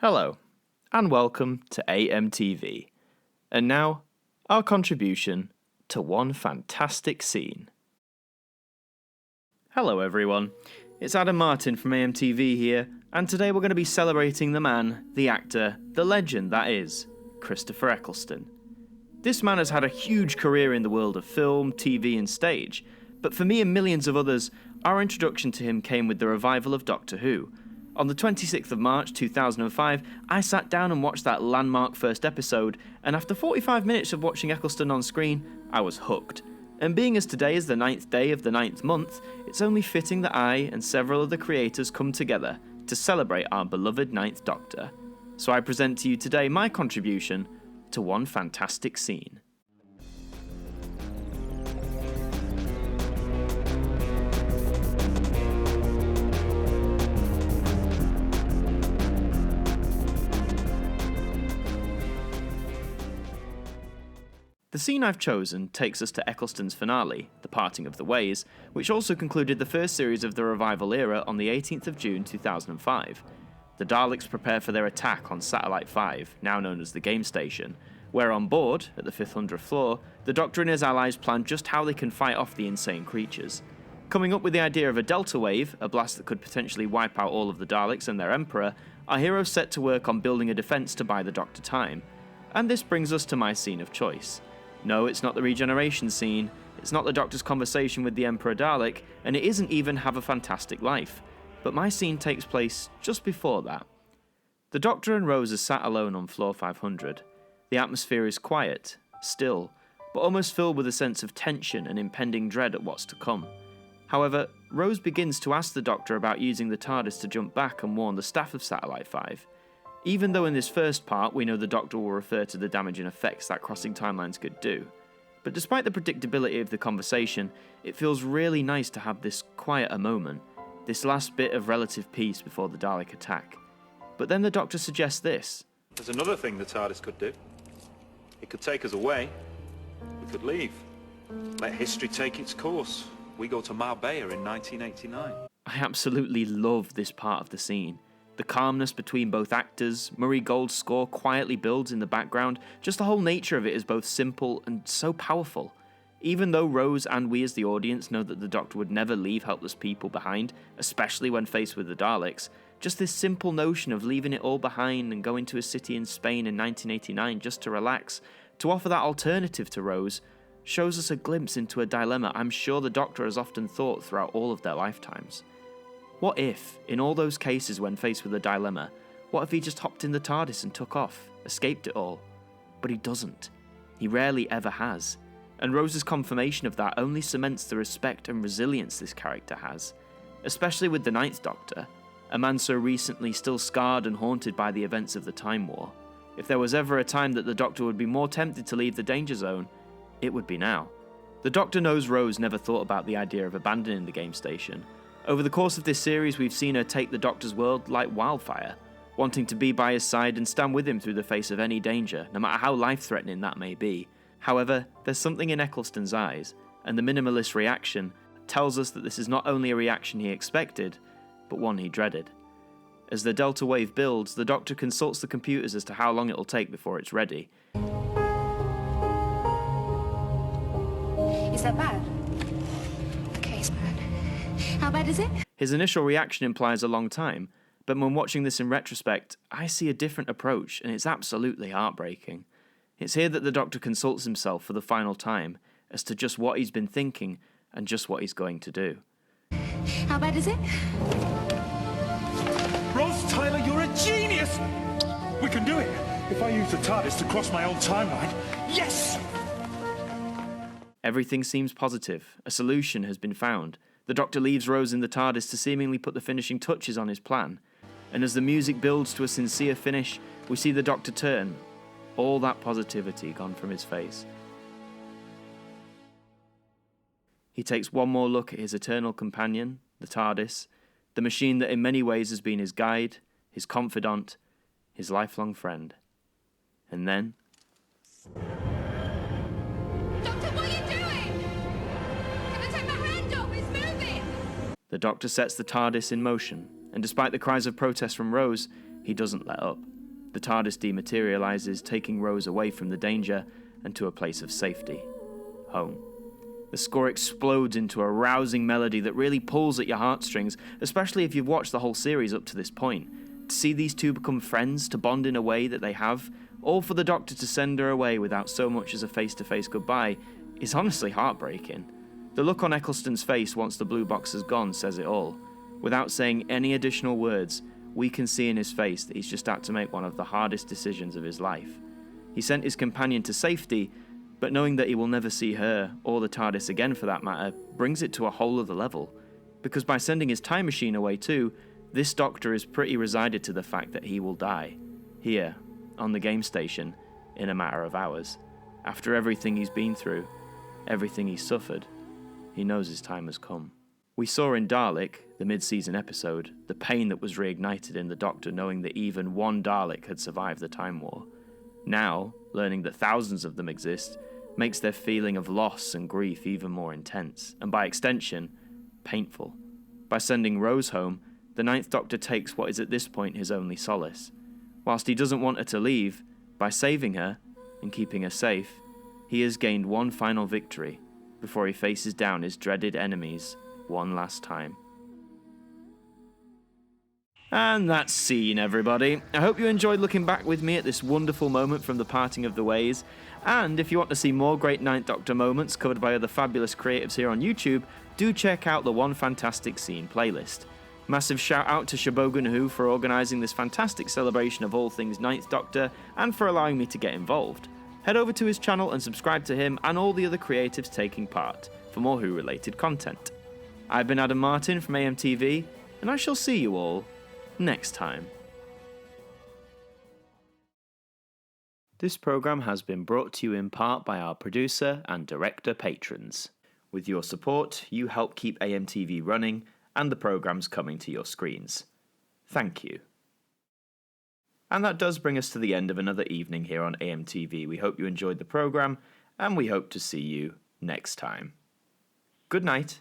Hello, and welcome to AMTV. And now, our contribution to one fantastic scene. Hello everyone, it's Adam Martyn from AMTV here, and today we're going to be celebrating the man, the actor, the legend that is, Christopher Eccleston. This man has had a huge career in the world of film, TV and stage, but for me and millions of others, our introduction to him came with the revival of Doctor Who. On the 26th of March 2005, I sat down and watched that landmark first episode, and after 45 minutes of watching Eccleston on screen, I was hooked. And being as today is the 9th day of the 9th month, it's only fitting that I and several of the creators come together to celebrate our beloved 9th Doctor. So I present to you today my contribution to one fantastic scene. The scene I've chosen takes us to Eccleston's finale, The Parting of the Ways, which also concluded the first series of the revival era on the 18th of June 2005. The Daleks prepare for their attack on Satellite 5, now known as the Game Station, where on board, at the 500th floor, the Doctor and his allies plan just how they can fight off the insane creatures. Coming up with the idea of a Delta Wave, a blast that could potentially wipe out all of the Daleks and their Emperor, our heroes set to work on building a defence to buy the Doctor time. And this brings us to my scene of choice. No, it's not the regeneration scene, it's not the Doctor's conversation with the Emperor Dalek, and it isn't even Have a Fantastic Life. But my scene takes place just before that. The Doctor and Rose are sat alone on floor 500. The atmosphere is quiet, still, but almost filled with a sense of tension and impending dread at what's to come. However, Rose begins to ask the Doctor about using the TARDIS to jump back and warn the staff of Satellite 5. Even though in this first part we know the Doctor will refer to the damaging effects that crossing timelines could do. But despite the predictability of the conversation, it feels really nice to have this quieter moment, this last bit of relative peace before the Dalek attack. But then the Doctor suggests this. There's another thing the TARDIS could do. It could take us away. We could leave. Let history take its course. We go to Marbella in 1989. I absolutely love this part of the scene. The calmness between both actors, Murray Gold's score quietly builds in the background, just the whole nature of it is both simple and so powerful. Even though Rose and we as the audience know that the Doctor would never leave helpless people behind, especially when faced with the Daleks, just this simple notion of leaving it all behind and going to a city in Spain in 1989 just to relax, to offer that alternative to Rose, shows us a glimpse into a dilemma I'm sure the Doctor has often thought throughout all of their lifetimes. What if, in all those cases when faced with a dilemma, what if he just hopped in the TARDIS and took off, escaped it all? But he doesn't. He rarely ever has. And Rose's confirmation of that only cements the respect and resilience this character has. Especially with the 9th Doctor, a man so recently still scarred and haunted by the events of the Time War. If there was ever a time that the Doctor would be more tempted to leave the danger zone, it would be now. The Doctor knows Rose never thought about the idea of abandoning the Game Station. Over the course of this series, we've seen her take the Doctor's world like wildfire, wanting to be by his side and stand with him through the face of any danger, no matter how life-threatening that may be. However, there's something in Eccleston's eyes, and the minimalist reaction tells us that this is not only a reaction he expected, but one he dreaded. As the Delta Wave builds, the Doctor consults the computers as to how long it'll take before it's ready. Is that bad? Okay, it's bad. How bad is it? His initial reaction implies a long time, but when watching this in retrospect, I see a different approach, and it's absolutely heartbreaking. It's here that the Doctor consults himself for the final time as to just what he's been thinking and just what he's going to do. How bad is it? Ross Tyler, you're a genius! We can do it! If I use the TARDIS to cross my own timeline, yes! Everything seems positive. A solution has been found. The Doctor leaves Rose in the TARDIS to seemingly put the finishing touches on his plan. And as the music builds to a sincere finish, we see the Doctor turn. All that positivity gone from his face. He takes one more look at his eternal companion, the TARDIS, the machine that in many ways has been his guide, his confidant, his lifelong friend. And then... Doctor, what are you doing? Can I take my hand off? It's moving! The Doctor sets the TARDIS in motion, and despite the cries of protest from Rose, he doesn't let up. The TARDIS dematerializes, taking Rose away from the danger and to a place of safety. Home. The score explodes into a rousing melody that really pulls at your heartstrings, especially if you've watched the whole series up to this point. To see these two become friends, to bond in a way that they have, all for the Doctor to send her away without so much as a face-to-face goodbye, is honestly heartbreaking. The look on Ecclestone's face once the blue box has gone says it all. Without saying any additional words, we can see in his face that he's just had to make one of the hardest decisions of his life. He sent his companion to safety, but knowing that he will never see her, or the TARDIS again for that matter, brings it to a whole other level. Because by sending his time machine away too, this Doctor is pretty resigned to the fact that he will die. Here, on the game station, in a matter of hours. After everything he's been through, everything he's suffered, he knows his time has come. We saw in Dalek, the mid-season episode, the pain that was reignited in the Doctor knowing that even one Dalek had survived the Time War. Now, learning that thousands of them exist, makes their feeling of loss and grief even more intense, and by extension, painful. By sending Rose home, the Ninth Doctor takes what is at this point his only solace. Whilst he doesn't want her to leave, by saving her and keeping her safe, he has gained one final victory before he faces down his dreaded enemies one last time. And that's scene, everybody. I hope you enjoyed looking back with me at this wonderful moment from the parting of the ways. And if you want to see more great Ninth Doctor moments covered by other fabulous creatives here on YouTube, do check out the One Fantastic Scene playlist. Massive shout out to Shobogun Who for organising this fantastic celebration of all things Ninth Doctor and for allowing me to get involved. Head over to his channel and subscribe to him and all the other creatives taking part for more Who related content. I've been Adam Martyn from AMTV, and I shall see you all next time. This programme has been brought to you in part by our producer and director patrons. With your support, you help keep AMTV running and the programmes coming to your screens. Thank you. And that does bring us to the end of another evening here on AMTV. We hope you enjoyed the programme, and we hope to see you next time. Good night.